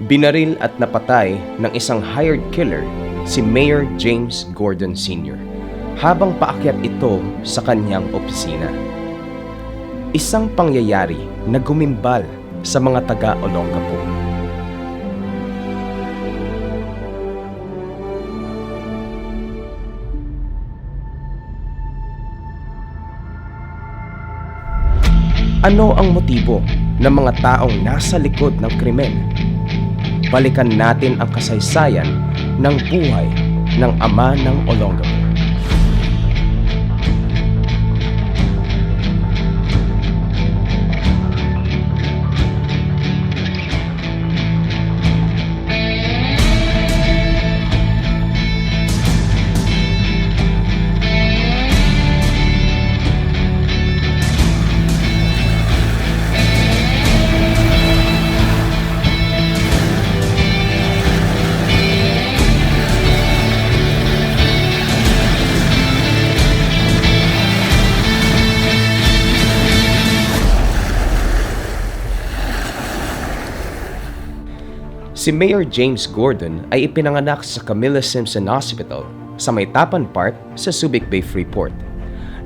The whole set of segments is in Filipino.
Binaril at napatay ng isang hired killer si Mayor James Gordon Sr. habang paakyat ito sa kanyang opisina. Isang pangyayari na gumimbal sa mga taga-Olongapo. Ano ang motibo ng mga taong nasa likod ng krimen? Balikan natin ang kasaysayan ng buhay ng ama ng Olongapo. Si Mayor James Gordon ay ipinanganak sa Camilla Simpson Hospital sa Maytapan Park sa Subic Bay, Freeport.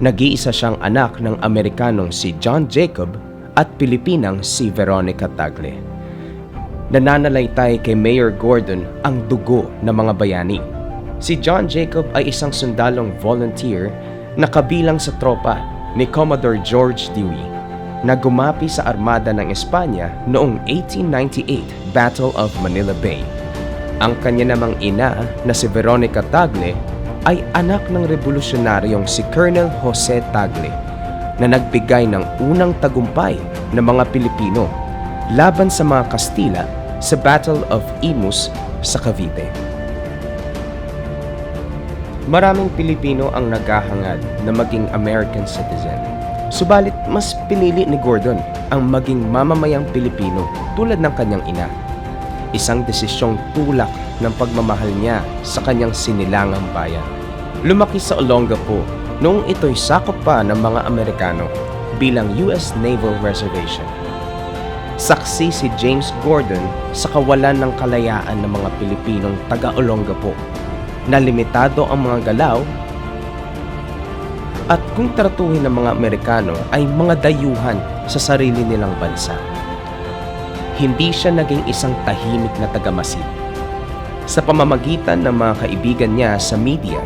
Nag-iisa siyang anak ng Amerikanong si John Jacob at Pilipinang si Veronica Tagle. Nananalaytay kay Mayor Gordon ang dugo ng mga bayani. Si John Jacob ay isang sundalong volunteer na kabilang sa tropa ni Commodore George Dewey na gumapi sa armada ng Espanya noong 1898 Battle of Manila Bay. Ang kanya namang ina na si Veronica Tagle ay anak ng revolusyonaryong si Colonel Jose Tagle na nagbigay ng unang tagumpay ng mga Pilipino laban sa mga Kastila sa Battle of Imus sa Cavite. Maraming Pilipino ang naghahangad na maging American citizen. Subalit mas pinili ni Gordon ang maging mamamayang Pilipino tulad ng kanyang ina. Isang desisyong tulak ng pagmamahal niya sa kanyang sinilangang bayan. Lumaki sa Olongapo noong ito'y sakop pa ng mga Amerikano bilang US Naval Reservation. Saksi si James Gordon sa kawalan ng kalayaan ng mga Pilipinong taga-Olongapo na limitado ang mga galaw at kung tratuhin ng mga Amerikano ay mga dayuhan sa sarili nilang bansa. Hindi siya naging isang tahimik na tagamasid. Sa pamamagitan ng mga kaibigan niya sa media,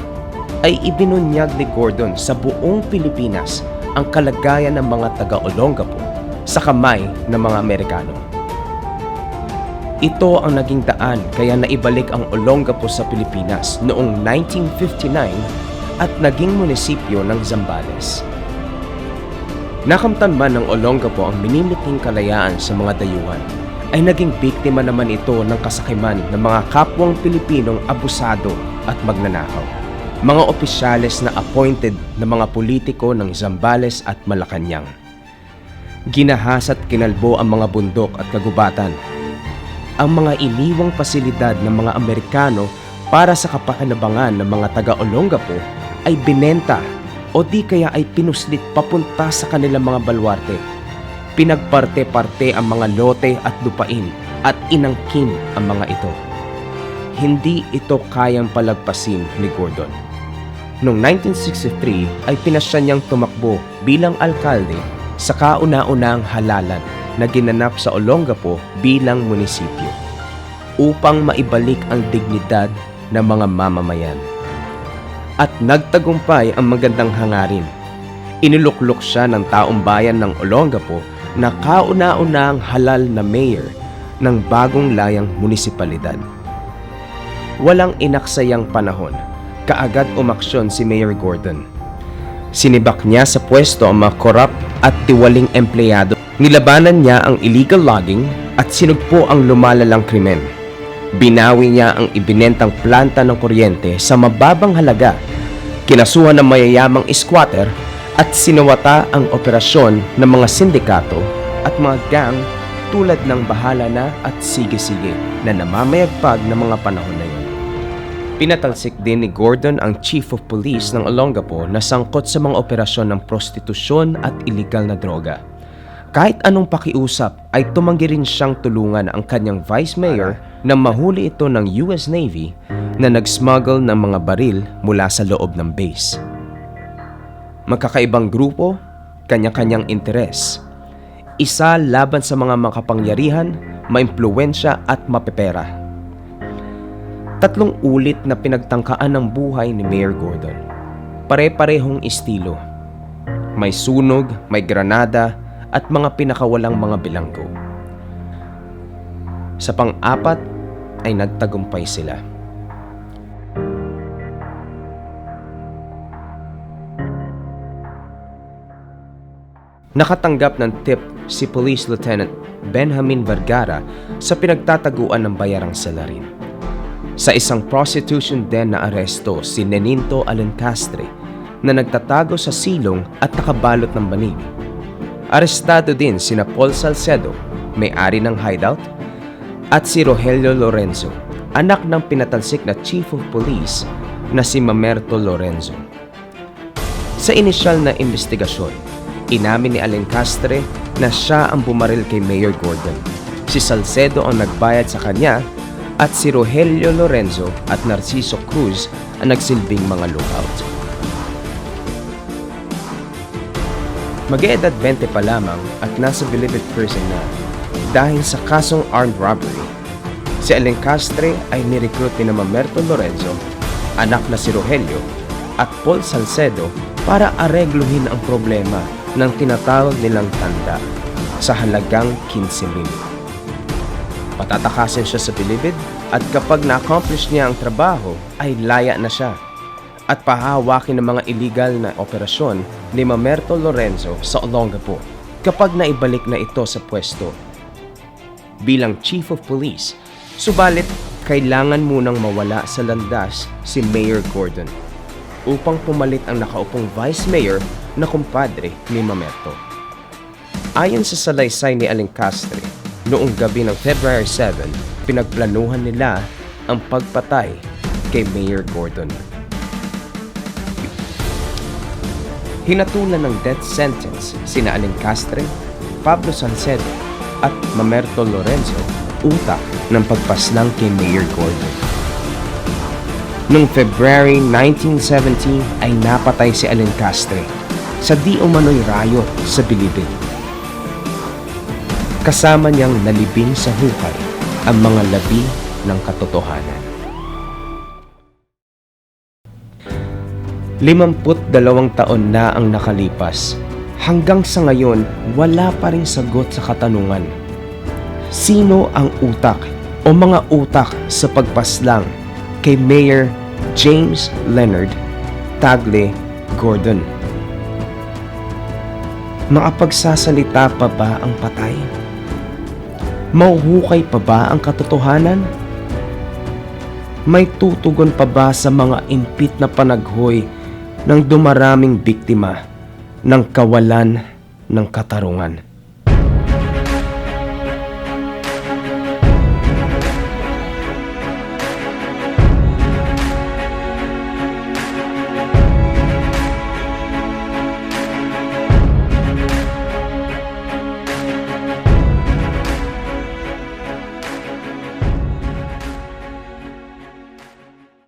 ay ibinunyag ni Gordon sa buong Pilipinas ang kalagayan ng mga taga-Olongapo sa kamay ng mga Amerikano. Ito ang naging daan kaya naibalik ang Olongapo sa Pilipinas noong 1959 at naging munisipyo ng Zambales. Nakamtan man ng Olongapo ang minimiting kalayaan sa mga dayuhan, ay naging biktima naman ito ng kasakiman ng mga kapwang Pilipinong abusado at magnanakaw. Mga opisyales na appointed na mga politiko ng Zambales at Malacanang. Ginahas at kinalbo ang mga bundok at kagubatan. Ang mga iniwang pasilidad ng mga Amerikano para sa kapakinabangan ng mga taga-Olongapo ay binenta o di kaya ay pinuslit papunta sa kanilang mga balwarte. Pinagparte-parte ang mga lote at lupain at inangkin ang mga ito. Hindi ito kayang palagpasin ni Gordon. Noong 1963 ay pinasya niyang tumakbo bilang alkalde sa kauna-unang halalan na ginanap sa Olongapo bilang munisipyo upang maibalik ang dignidad ng mga mamamayan. At nagtagumpay ang magandang hangarin. Iniluklok siya ng taong bayan ng Olongapo na kauna-unang halal na mayor ng bagong layang munisipalidad. Walang inaksayang panahon, kaagad umaksyon si Mayor Gordon. Sinibak niya sa pwesto ang mga korap at tiwaling empleyado. Nilabanan niya ang illegal logging at sinugpo ang lumalalang krimen. Binawi niya ang ibinentang planta ng kuryente sa mababang halaga, kinasuhan ng mayayamang squatter at sinawata ang operasyon ng mga sindikato at mga gang tulad ng Bahala Na at Sige-Sige na namamayagpag ng mga panahon na yun. Pinatalsik din ni Gordon ang Chief of Police ng Olongapo na sangkot sa mga operasyon ng prostitusyon at iligal na droga. Kahit anong pakiusap ay tumanggi rin siyang tulungan ang kanyang vice mayor na mahuli ito ng US Navy na nag-smuggle ng mga baril mula sa loob ng base. Magkakaibang grupo, kanya-kanyang interes. Isa laban sa mga makapangyarihan, maimpluwensya at mapepera. 3 ulit na pinagtangkaan ng buhay ni Mayor Gordon. Pare-parehong estilo. May sunog, may granada, at mga pinakawalang mga bilanggo. Sa pang-4 ay nagtagumpay sila. Nakatanggap ng tip si Police Lieutenant Benjamin Vergara sa pinagtataguan ng Bayarang Salarin. Sa isang prostitution den na aresto si Neninto Alencastre na nagtatago sa silong at nakabalot ng banig. Arestado din sina Paul Salcedo, may-ari ng hideout, at si Rogelio Lorenzo, anak ng pinatalsik na Chief of Police na si Mamerto Lorenzo. Sa inisyal na investigasyon, inamin ni Alencastre na siya ang bumaril kay Mayor Gordon. Si Salcedo ang nagbayad sa kanya at si Rogelio Lorenzo at Narciso Cruz ang nagsilbing mga lookout. Mag-eedad 20 pa lamang at nasa Bilibid prison na dahil sa kasong armed robbery. Si Alencastre ay nirecruit ni Mamerto Lorenzo, anak na si Rogelio, at Paul Salcedo para aregluhin ang problema ng tinatawag nilang tanda sa halagang 15,000. Patatakasin siya sa Bilibid at kapag na-accomplish niya ang trabaho ay laya na siya at pahawakin ng mga illegal na operasyon ni Mamerto Lorenzo sa Olongapo kapag naibalik na ito sa pwesto bilang Chief of Police. Subalit, kailangan munang mawala sa landas si Mayor Gordon upang pumalit ang nakaupong Vice Mayor na kumpadre ni Mamerto. Ayon sa salaysay ni Alencastre, noong gabi ng February 7, pinagplanuhan nila ang pagpatay kay Mayor Gordon. Hinatulan ng death sentence sina Alencastre, Pablo Salcedo at Mamerto Lorenzo utak ng pagpaslang kay Mayor Gordon. Noong February 1917 ay napatay si Alencastre sa di umano'y riot sa Bilibid. Kasama niyang nalibing sa hukay ang mga labi ng katotohanan. 52 taon na ang nakalipas. Hanggang sa ngayon, wala pa ring sagot sa katanungan. Sino ang utak o mga utak sa pagpaslang kay Mayor James Leonard Tagle Gordon? Makapagsasalita pa ba ang patay? Mauhukay pa ba ang katotohanan? May tutugon pa ba sa mga impit na panaghoy ng dumaraming biktima ng kawalan ng katarungan?